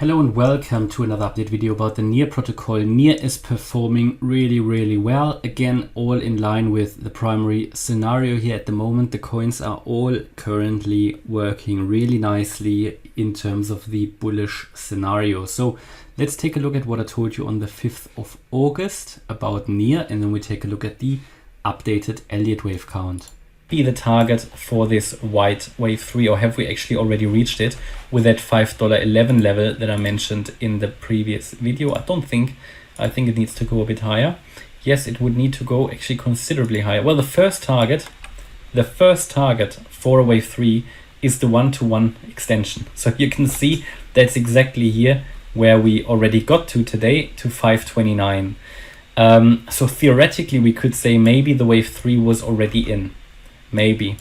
Hello and welcome to another update video about the NEAR protocol. NEAR is performing really well. Again, all in line with the primary scenario here at the moment. The coins are all currently working really nicely in terms of the bullish scenario. So let's take a look at what I told you on the 5th of August about NEAR, and then we take a look at the updated Elliott wave count. Be the target for this white wave 3, or have we actually already reached it with that $5.11 level that I mentioned in the previous video? I think it needs to go a bit higher. Yes, it would need to go actually considerably higher. Well, the first target for a wave 3 is the 1-to-1 extension. So you can see that's exactly here where we already got to today, to 529. So theoretically we could say maybe the wave 3 was already in. Maybe.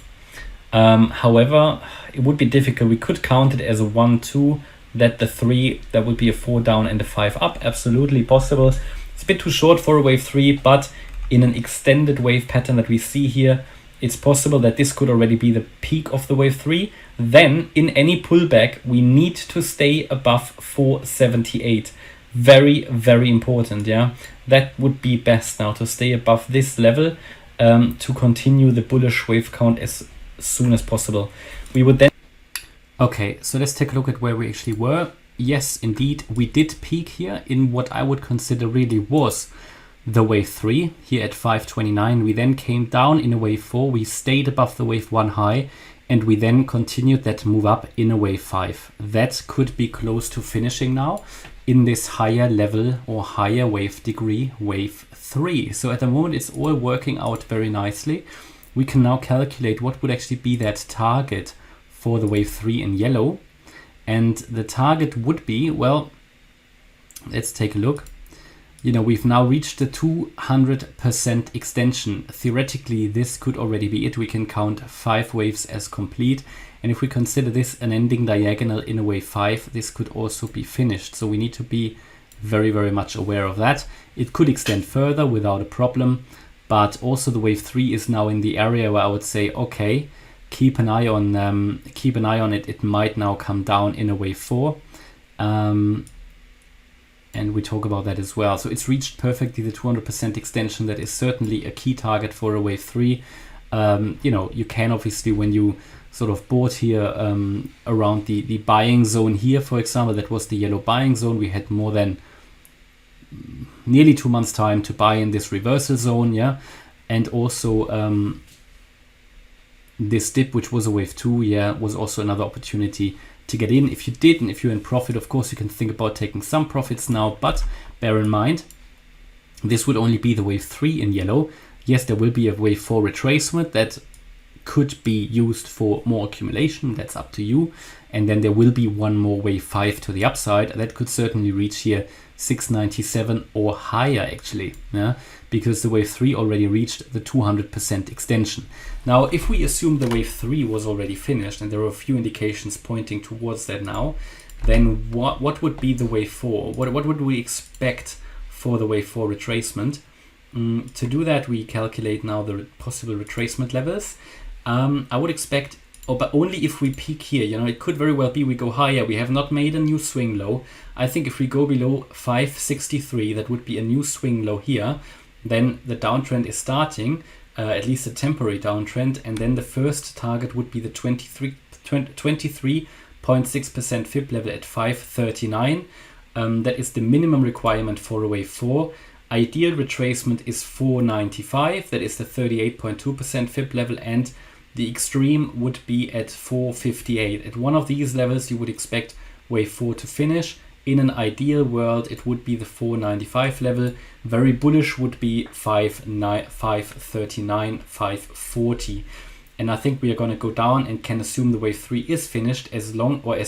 However, it would be difficult. We could count it as a 1-2, that the 3, that would be a 4 down and a 5 up. Absolutely possible. It's a bit too short for a wave 3, but in an extended wave pattern that we see here, it's possible that this could already be the peak of the wave 3. Then in any pullback, we need to stay above 478. Very important. Yeah, that would be best now, to stay above this level. To continue the bullish wave count as soon as possible. We would then... Okay, so let's take a look at where we actually were. Yes, indeed, we did peak here in what I would consider really was the wave 3, here at 529. We then came down in a wave 4, we stayed above the wave 1 high, and we then continued that move up in a wave 5. That could be close to finishing now in this higher level or higher wave degree, wave 3. So at the moment it's all working out very nicely. We can now calculate what would actually be that target for the wave 3 in yellow. And the target would be, well, let's take a look. You know, we've now reached the 200% extension. Theoretically, this could already be it. We can count 5 waves as complete. And if we consider this an ending diagonal in a wave 5, this could also be finished. So we need to be very much aware of that. It could extend further without a problem, but also the wave 3 is now in the area where I would say, okay, keep an eye on it. It might now come down in a wave 4. And we talk about that as well. So it's reached perfectly the 200% extension. That is certainly a key target for a wave 3. You know, you can obviously, when you sort of bought here around the buying zone here, for example, that was the yellow buying zone. We had more than nearly 2 months time to buy in this reversal zone, yeah. And also this dip, which was a wave 2, yeah, was also another opportunity to get in. If you did, and if you're in profit, of course you can think about taking some profits now, but bear in mind this would only be the wave 3 in yellow. Yes, there will be a wave 4 retracement that could be used for more accumulation. That's up to you. And then there will be one more wave 5 to the upside that could certainly reach here 697 or higher actually, yeah, because the wave 3 already reached the 200% extension. Now if we assume the wave 3 was already finished, and there are a few indications pointing towards that now, then what would be the wave 4? What would we expect for the wave 4 retracement? To do that, we calculate now the possible retracement levels. I would expect, but only if we peak here. You know, it could very well be we go higher. We have not made a new swing low. I think if we go below 563, that would be a new swing low here. Then the downtrend is starting, at least a temporary downtrend. And then the first target would be the 23.6% fib level at 539. That is the minimum requirement for a wave 4. Ideal retracement is 495. That is the 38.2% fib level, and the extreme would be at 458. At one of these levels, you would expect wave 4 to finish. In an ideal world, it would be the 495 level. Very bullish would be 539, 540. And I think we are going to go down and can assume the wave 3 is finished as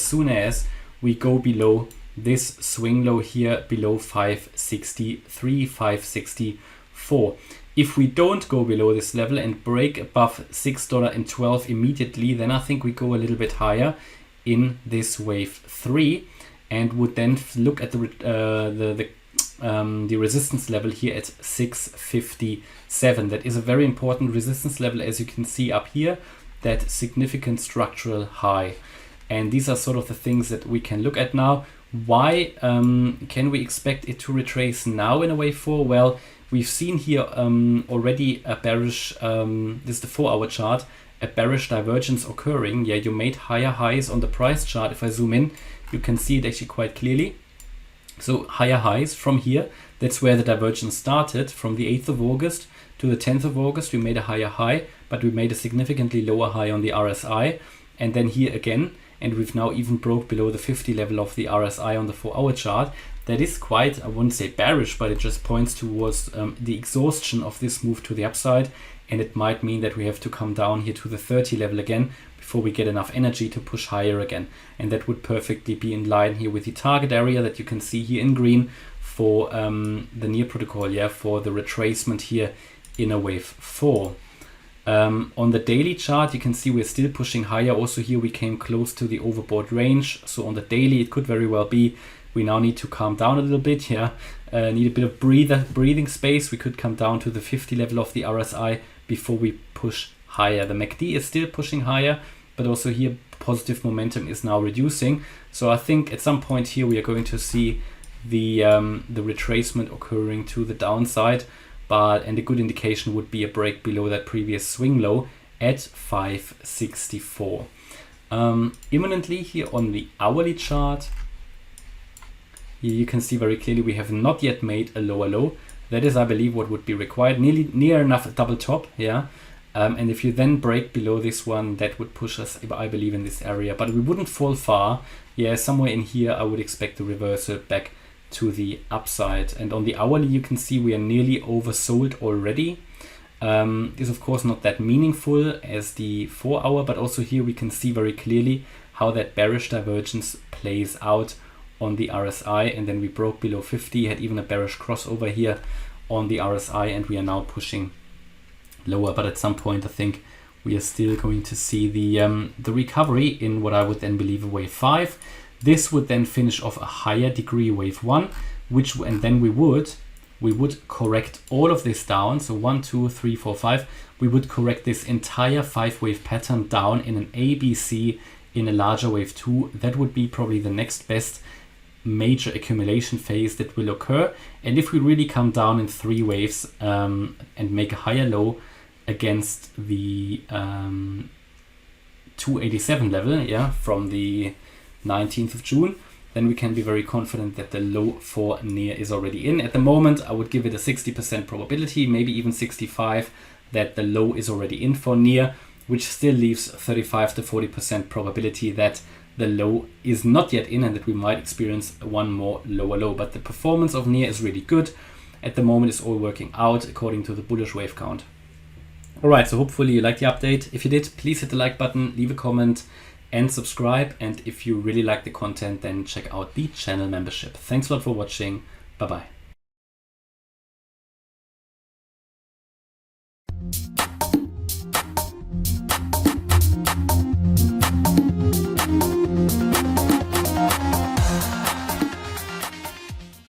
soon as we go below this swing low here, below 563, 564. If we don't go below this level and break above $6.12 immediately, then I think we go a little bit higher in this wave 3, and would then look at the resistance level here at 657. That is a very important resistance level, as you can see up here, that significant structural high. And these are sort of the things that we can look at now. Why can we expect it to retrace now in a wave 4? Well, we've seen here already a bearish, this is the 4-hour chart, a bearish divergence occurring. Yeah, you made higher highs on the price chart. If I zoom in, you can see it actually quite clearly. So higher highs from here, that's where the divergence started. From the 8th of August to the 10th of August, we made a higher high, but we made a significantly lower high on the RSI. And then here again, and we've now even broke below the 50 level of the RSI on the 4-hour chart. That is quite, I wouldn't say bearish, but it just points towards the exhaustion of this move to the upside. And it might mean that we have to come down here to the 30 level again before we get enough energy to push higher again. And that would perfectly be in line here with the target area that you can see here in green for the NEAR protocol, yeah, for the retracement here in a wave 4. On the daily chart, you can see we're still pushing higher. Also here we came close to the overbought range. So on the daily, it could very well be we now need to calm down a little bit, yeah. Need a bit of breathing space. We could come down to the 50 level of the RSI before we push higher. The MACD is still pushing higher, but also here positive momentum is now reducing. So I think at some point here we are going to see the retracement occurring to the downside. And a good indication would be a break below that previous swing low at 564. Imminently here on the hourly chart, here you can see very clearly we have not yet made a lower low. That is, I believe, what would be required. Near enough a double top, yeah. And if you then break below this one, that would push us, I believe, in this area. But we wouldn't fall far. Yeah, somewhere in here, I would expect a reversal back to the upside. And on the hourly, you can see we are nearly oversold already. Is of course not that meaningful as the 4-hour, but also here we can see very clearly how that bearish divergence plays out on the RSI. And then we broke below 50, had even a bearish crossover here on the RSI, and we are now pushing lower. But at some point, I think we are still going to see the recovery in what I would then believe a wave 5. This would then finish off a higher degree wave 1, and then we would correct all of this down. So 1, 2, 3, 4, 5. We would correct this entire 5-wave pattern down in an ABC in a larger wave 2. That would be probably the next best major accumulation phase that will occur. And if we really come down in 3 waves and make a higher low against the 287 level, yeah, from the 19th of June, then we can be very confident that the low for NEAR is already in. At the moment, I would give it a 60% probability, maybe even 65, that the low is already in for NEAR, which still leaves 35 to 40% probability that the low is not yet in and that we might experience one more lower low. But the performance of NEAR is really good. At the moment, it's all working out according to the bullish wave count. All right, so hopefully you liked the update. If you did, please hit the like button, leave a comment, and subscribe. And if you really like the content, then check out the channel membership. Thanks a lot for watching. Bye-bye.